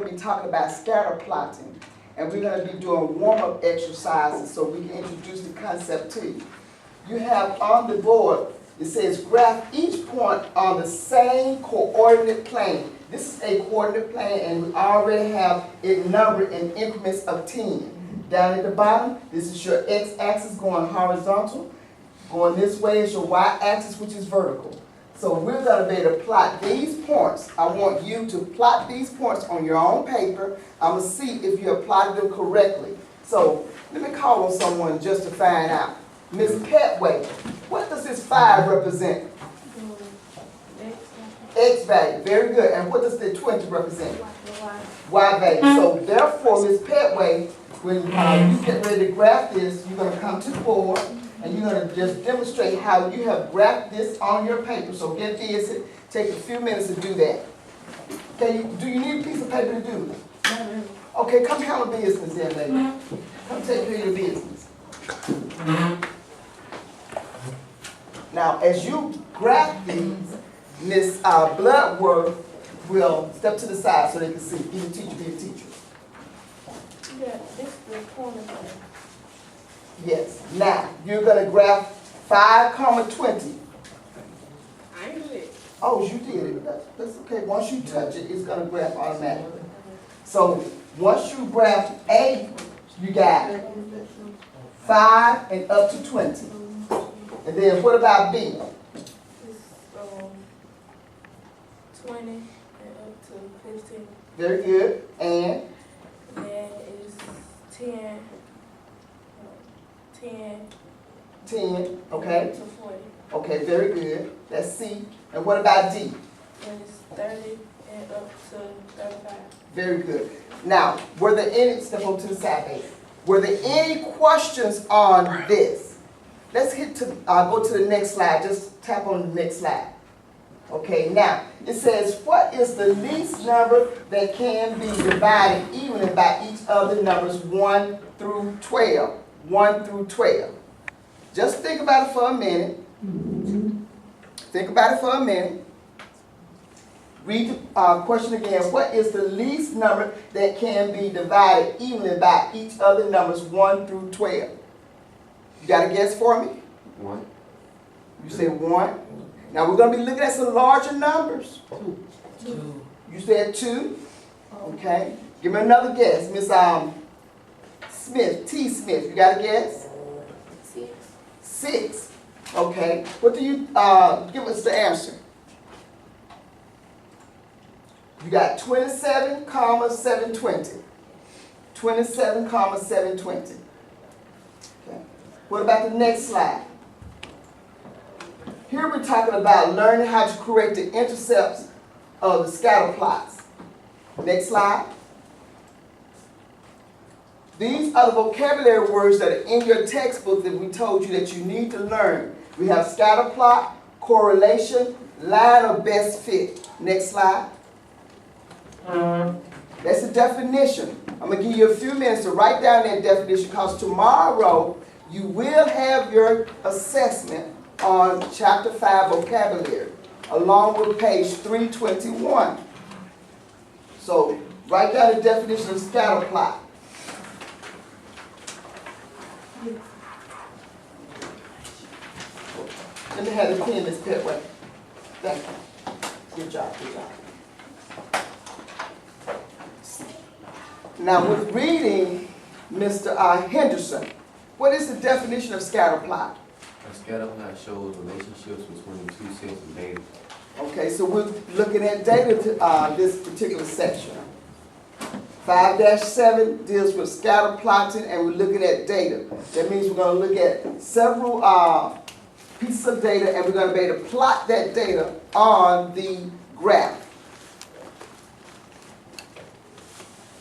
to be talking about scatter plotting, and we're going to be doing warm-up exercises so we can introduce the concept to you. You have on the board, it says graph each point on the same coordinate plane. This is a coordinate plane, and we already have it numbered in increments of 10. Down at the bottom, this is your x-axis going horizontal. Going this way is your y-axis, which is vertical. So we're going to be able to plot these points. I want you to plot these points on your own paper. I'm going to see if you have plotted them correctly. So let me call on someone just to find out. Ms. Petway, what does this 5 represent? X value. Very good. And what does the 20 represent? Y value. So therefore, Ms. Petway, when you get ready to graph this, you're going to come to the board and you're going to just demonstrate how you have graphed this on your paper. So get busy. Take a few minutes to do that. Okay, do you need a piece of paper to do it? Okay, come handle business then, lady. Come take care of your business. Now, as you graph these, Miss Bloodworth will step to the side so they can see. Be the teacher, be the teacher. Yeah, this is the corner. Yes. Now, you're going to graph 5, 20. I ain't do it. Oh, you did it. That's okay. Once you touch it, it's going to graph automatically. So, once you graph A, you got 5 and up to 20. And then what about B? It's 20 and up to 15. Very good. And? Then it's 10, 10, okay. to 40. Okay, very good. That's C. And what about D? And it's 30 and up to 35. Very good. Now, were there any, step over to the side, baby. Were there any questions on this? Let's go to the next slide. Just tap on the next slide. Okay, now, it says, what is the least number that can be divided evenly by each of the numbers 1 through 12? 1 through 12. Just think about it for a minute. Think about it for a minute. Read the question again. What is the least number that can be divided evenly by each of the numbers 1 through 12? You got a guess for me? 1. You say 1. Now we're going to be looking at some larger numbers. 2. You said 2. Okay. Give me another guess. Miss Smith, T. Smith. You got a guess? 6. 6. Okay. What do you give us the answer? You got 27, 720. 27, 720. Okay. What about the next slide? Here we're talking about learning how to correct the intercepts of the scatter plots. Next slide. These are the vocabulary words that are in your textbook that we told you that you need to learn. We have scatter plot, correlation, line of best fit. Next slide. That's the definition. I'm going to give you a few minutes to write down that definition because tomorrow you will have your assessment on chapter 5 vocabulary along with page 321. So write down the definition of scatter plot. Let me have the pen, Ms. Petway. Thank you. Good job, good job. Now with reading, Mr. Henderson, what is the definition of scatter plot? A scatter plot shows relationships between 2 sets of data. Okay, so we're looking at data to this particular section. 5-7 deals with scatter plotting, and we're looking at data. That means we're going to look at several pieces of data, and we're going to be able to plot that data on the graph.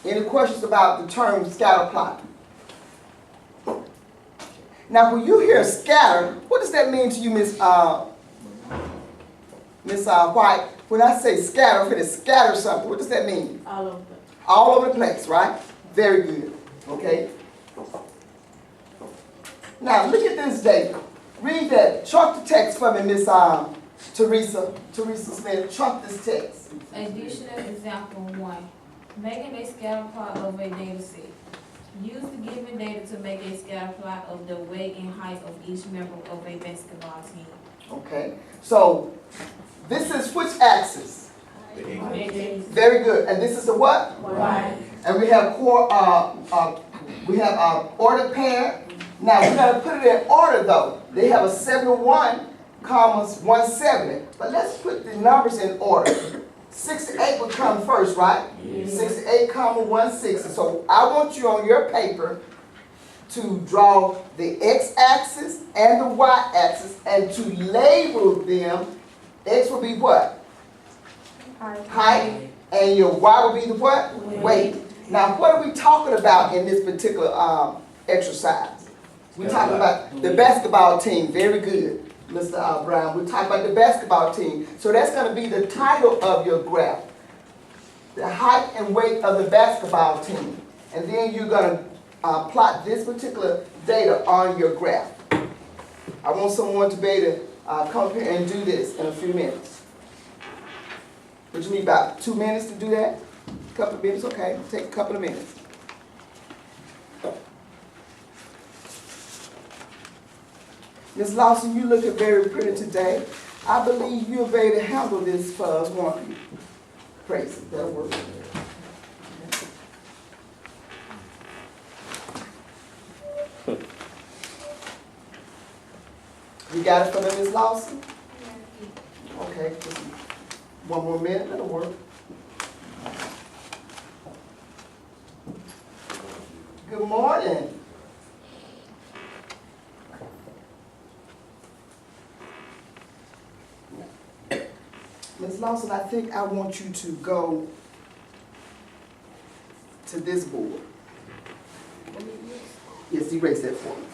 Any questions about the term scatter plot? Now, when you hear scatter, what does that mean to you, Miss White? When I say scatter, if it is scatter something, what does that mean? All over the place. All over the place, right? Very good. Okay. Now, look at this data. Read that. Chunk the text for me, Miss Teresa Smith. Chunk this text. Additional example 1. Making a scatter plot of a data set. Use the given data to make a scatter plot of the weight and height of each member of a basketball team. Okay, so this is which axis? The X. Very good, and this is the what? And we have order pair. Now we gotta put it in order though. They have a 71, 170. But let's put the numbers in order. 68 would come first, right? Yes. 68, 160. So I want you on your paper to draw the x-axis and the y-axis and to label them. X will be what? Height. And your y will be the what? Weight. Now, what are we talking about in this particular exercise? We're talking about the basketball team. Very good, Mr. Brown. We're talking about the basketball team. So that's going to be the title of your graph. The height and weight of the basketball team. And then you're going to plot this particular data on your graph. I want someone to be able to come up here and do this in a few minutes. Would you need about 2 minutes to do that? A couple of minutes, okay. Take a couple of minutes. Ms. Lawson, you looking very pretty today. I believe you'll be able to handle this for us, won't you? Crazy, that'll work. You got it for them, Ms. Lawson? Okay, just 1 more minute, that'll work. Good morning. Ms. Lawson, I think I want you to go to this board. Yes, erase that for me.